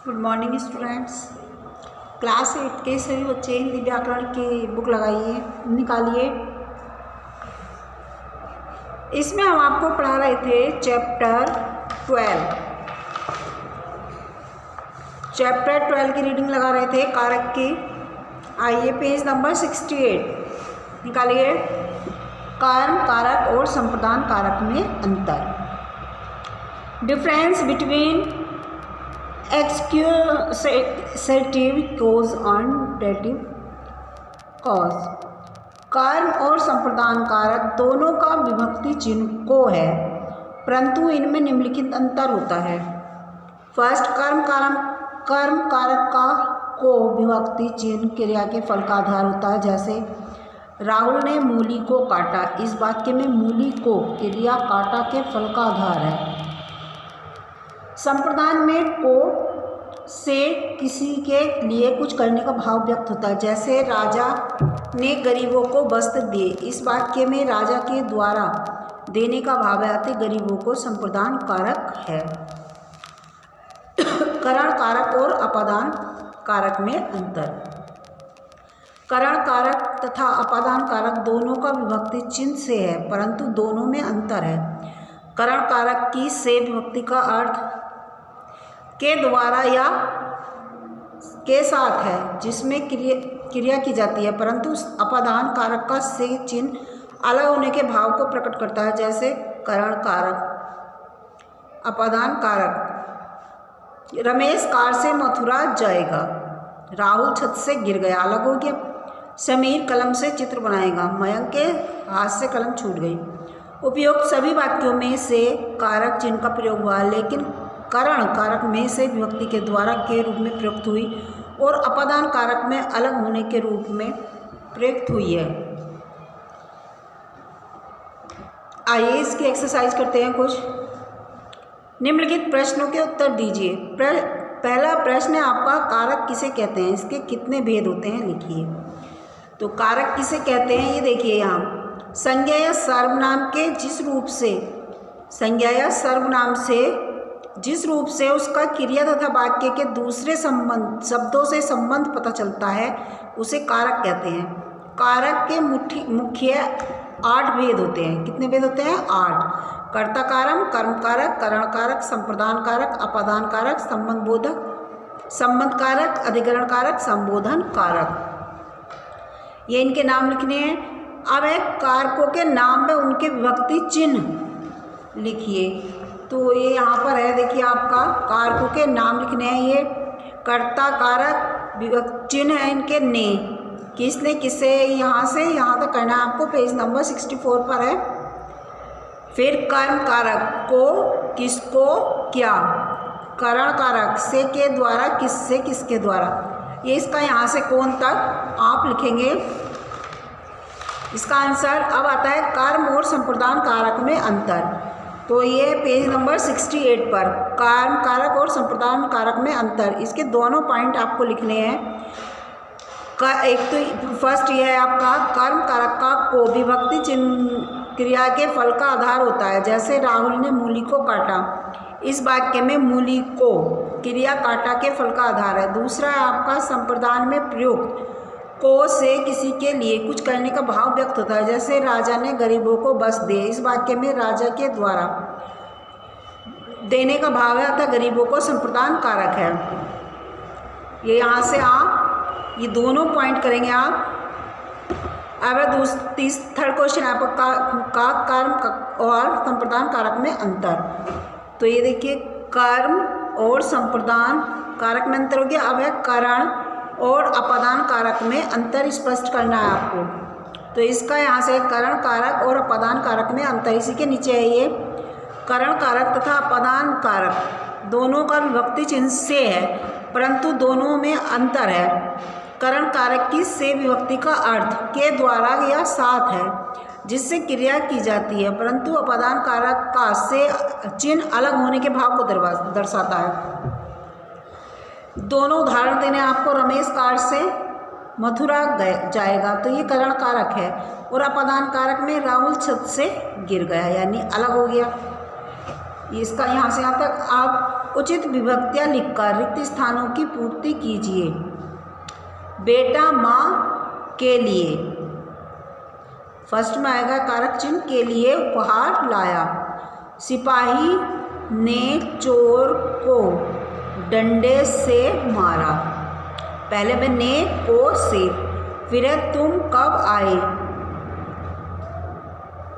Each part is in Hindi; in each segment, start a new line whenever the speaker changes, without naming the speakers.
Good morning students. क्लास 8 के सभी बच्चे हिंदी व्याकरण की बुक लगाइए, निकालिए। इसमें हम आपको पढ़ा रहे थे चैप्टर 12 की रीडिंग लगा रहे थे कारक की। आइए पेज नंबर 68 निकालिए। कर्म कारक और संप्रदान कारक में अंतर। Difference between accusative case and dative case. कर्म और संप्रदान कारक दोनों का विभक्ति चिन्ह को है, परंतु इनमें निम्नलिखित अंतर होता है। फर्स्ट, कर्म कारक का को विभक्ति चिन्ह क्रिया के फल का आधार होता है। जैसे राहुल ने मूली को काटा, इस वाक्य में मूली को क्रिया काटा के फल का आधार है। संप्रदान में को से किसी के लिए कुछ करने का भाव व्यक्त होता है। जैसे राजा ने गरीबों को वस्त्र दिए, इस वाक्य में राजा के द्वारा देने का भाव है, गरीबों को संप्रदान कारक है। करण कारक और अपादान कारक में अंतर। करण कारक तथा अपादान कारक दोनों का विभक्ति चिन्ह से है, परंतु दोनों में अंतर है। करण कारक की से विभक्ति का अर्थ के द्वारा या के साथ है, जिसमें क्रिया की जाती है, परंतु अपादान कारक का से चिन्ह अलग होने के भाव को प्रकट करता है। जैसे करण कारक। अपादान कारक, रमेश कार से मथुरा जाएगा, राहुल छत से गिर गया, अलग हो गया। समीर कलम से चित्र बनाएगा, मयंक के हाथ से कलम छूट गई। उपयुक्त सभी वाक्यों में से कारक चिन्ह का प्रयोग हुआ, लेकिन करण कारक में से विभक्ति के द्वारा के रूप में प्रयुक्त हुई और अपादान कारक में अलग होने के रूप में प्रयुक्त हुई है। आइए इसकी एक्सरसाइज करते हैं कुछ। निम्नलिखित प्रश्नों के उत्तर दीजिए। पहला प्रश्न है आपका, कारक किसे कहते हैं, इसके कितने भेद होते हैं लिखिए। तो कारक किसे कहते हैं ये देखिए यहाँ। संज्ञा या सर्वनाम के जिस रूप से, संज्ञा या सर्वनाम से जिस रूप से उसका क्रिया तथा वाक्य के दूसरे शब्दों से संबंध पता चलता है, उसे कारक कहते हैं। कारक के मुख्य 8 भेद होते हैं। कितने भेद होते हैं? 8। कर्ता कारक, कर्म कारक, करण कारक, संप्रदान कारक, अपादान कारक, संबंध बोधक, संबंध कारक, अधिकरण कारक, संबोधन कारक। ये इनके नाम लिखने हैं। अब एक कारकों के नाम में उनके विभक्ति चिन्ह लिखिए। तो ये यहाँ पर है, देखिए आपका कारकों के नाम लिखने हैं। ये कर्ता कारक, विभक्ति चिन्ह है इनके ने, किसने किसे, यहाँ से यहाँ तक करना है आपको, पेज नंबर 64 पर है। फिर कर्म कारक, को, किसको, क्या। करण कारक, से के द्वारा, किससे, किसके द्वारा। ये इसका यहाँ से कौन तक आप लिखेंगे। इसका आंसर अब आता है कर्म और संप्रदान कारक में अंतर। तो ये पेज नंबर 68 पर कर्म कारक और संप्रदान कारक में अंतर, इसके दोनों पॉइंट आपको लिखने हैं। एक तो फर्स्ट ये है आपका, कर्म कारक का को विभक्ति चिन्ह क्रिया के फल का आधार होता है। जैसे राहुल ने मूली को काटा, इस वाक्य में मूली को क्रिया काटा के फल का आधार है। दूसरा है आपका संप्रदान में प्रयुक्त को से किसी के लिए कुछ करने का भाव व्यक्त होता है। जैसे राजा ने गरीबों को वस्त्र दिए, इस वाक्य में राजा के द्वारा देने का भाव है, अतः गरीबों को संप्रदान कारक है। ये यहाँ से आप ये दोनों पॉइंट करेंगे आप। अब थर्ड क्वेश्चन आपका का कर्म और संप्रदान कारक में अंतर। तो ये देखिए कर्म और संप्रदान कारक में अंतर हो गया। अब है करण और अपादान कारक में अंतर स्पष्ट करना है आपको। तो इसका यहाँ से करण कारक और अपादान कारक में अंतर, इसी के नीचे है ये। करण कारक तथा अपादान कारक दोनों का विभक्ति चिन्ह से है, परंतु दोनों में अंतर है। करण कारक की से विभक्ति का अर्थ के द्वारा या साथ है, जिससे क्रिया की जाती है, परंतु अपादान कारक का से चिन्ह अलग होने के भाव को दर्शाता है। दोनों उदाहरण देने आपको। रमेश कार से मथुरा जाएगा, तो ये करण कारक है, और अपादान कारक में राहुल छत से गिर गया, यानी अलग हो गया। इसका यहाँ से यहाँ तक आप उचित विभक्तियाँ लिखकर रिक्त स्थानों की पूर्ति कीजिए। बेटा माँ के लिए, फर्स्ट में आएगा कारक चिन्ह के लिए उपहार लाया। सिपाही ने चोर को डंडे से मारा। पहले में ने को से, फिर है तुम कब आए,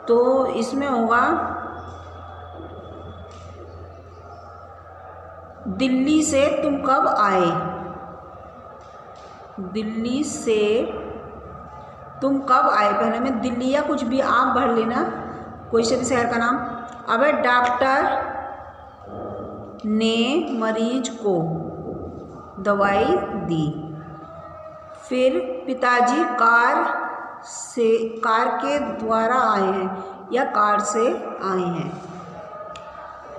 तो इसमें होगा दिल्ली से तुम कब आए। दिल्ली से तुम कब आए, पहले में दिल्ली या कुछ भी आप भर लेना, कोई से भी शहर का नाम। अब है डॉक्टर ने मरीज को दवाई दी। फिर पिताजी कार के द्वारा आए हैं या कार से आए हैं।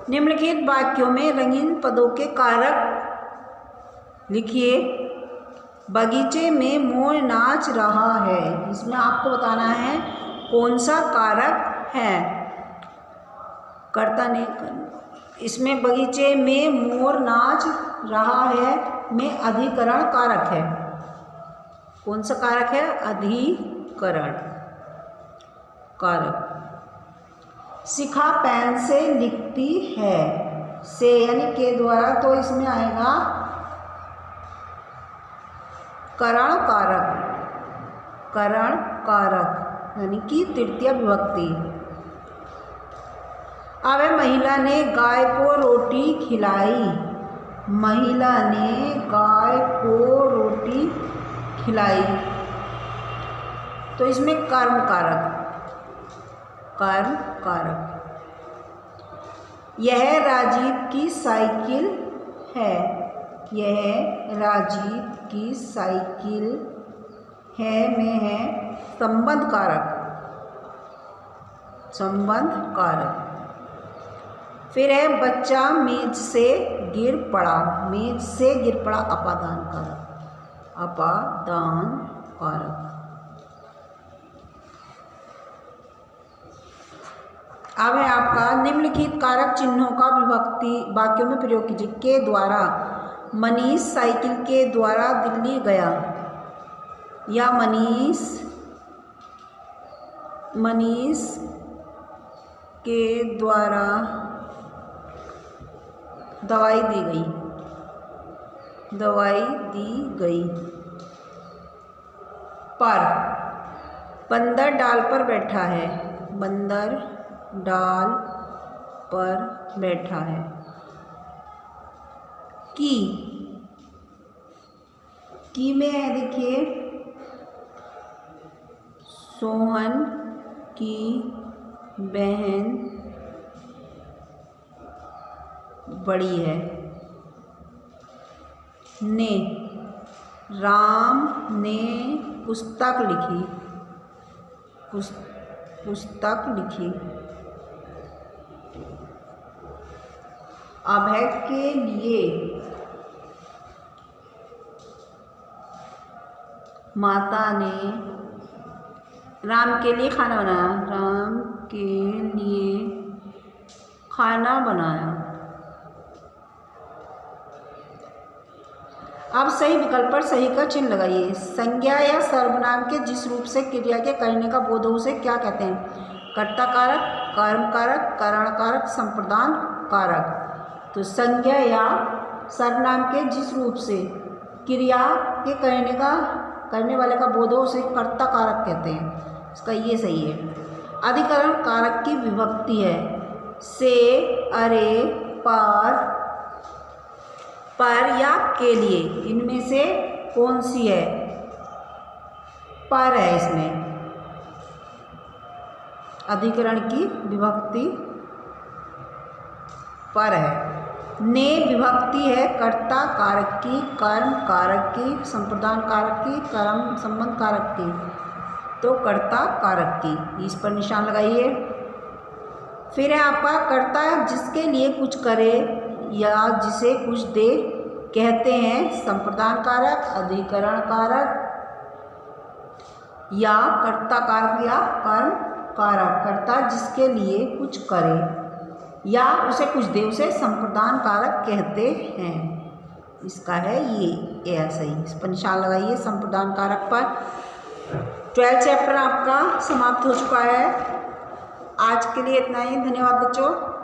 निम्नलिखित वाक्यों में रंगीन पदों के कारक लिखिए। बगीचे में मोर नाच रहा है, इसमें आपको बताना है कौन सा कारक है। कर्ता ने, इसमें बगीचे में मोर नाच रहा है में अधिकरण कारक है। कौन सा कारक है, अधिकरण कारक। शिखा पेन से लिखती है, से यानी के द्वारा, तो इसमें आएगा करण कारक, करण कारक यानी कि तृतीय विभक्ति। अब महिला ने गाय को रोटी खिलाई। महिला ने गाय को रोटी खिलाई, तो इसमें कर्म कारक, कर्म कारक। यह राजीव की साइकिल है, यह राजीव की साइकिल है में है संबंध कारक, संबंध कारक। फिर है बच्चा मेज से गिर पड़ा। मेज से गिर पड़ा अपादान कारक, अपादान कारक। अब है आपका निम्नलिखित कारक चिन्हों का विभक्ति वाक्यों में प्रयोग कीजिए। के द्वारा, मनीष साइकिल के द्वारा दिल्ली गया, या मनीष के द्वारा दवाई दी गई, दवाई दी गई। पर, बंदर डाल पर बैठा है, बंदर डाल पर बैठा है। की में है, देखिए सोहन की बहन बड़ी है। ने, राम ने पुस्तक लिखी, पुस्तक लिखी। अब है के लिए, माता ने राम के लिए खाना बनाया, राम के लिए खाना बनाया। अब सही विकल्प पर सही का चिन्ह लगाइए। संज्ञा या सर्वनाम के जिस रूप से क्रिया के करने का बोध हो उसे क्या कहते हैं? कर्ता कारक, कर्म कारक, करण कारक, संप्रदान कारक। तो संज्ञा या सर्वनाम के जिस रूप से क्रिया के करने वाले का बोध हो उसे कर्ता कारक कहते हैं। इसका ये सही है। अधिकरण कारक की विभक्ति है से, अरे, पर या के लिए। इनमें से कौन सी है? पर है इसमें। अधिकरण की विभक्ति पर है। ने विभक्ति है कर्ता कारक की, कर्म कारक की, संप्रदान कारक की, कर्म संबंध कारक की। तो कर्ता कारक की, इस पर निशान लगाइए। फिर है आपका कर्ता जिसके लिए कुछ करे या जिसे कुछ दे कहते हैं संप्रदान कारक, अधिकरण कारक या कर्ता कारक या कर्म कारक। कर्ता जिसके लिए कुछ करे या उसे कुछ दे उसे संप्रदान कारक कहते हैं। इसका है ये है सही। इस पर निशान लगाइए संप्रदान कारक पर। 12 चैप्टर आपका समाप्त हो चुका है। आज के लिए इतना ही। धन्यवाद बच्चों।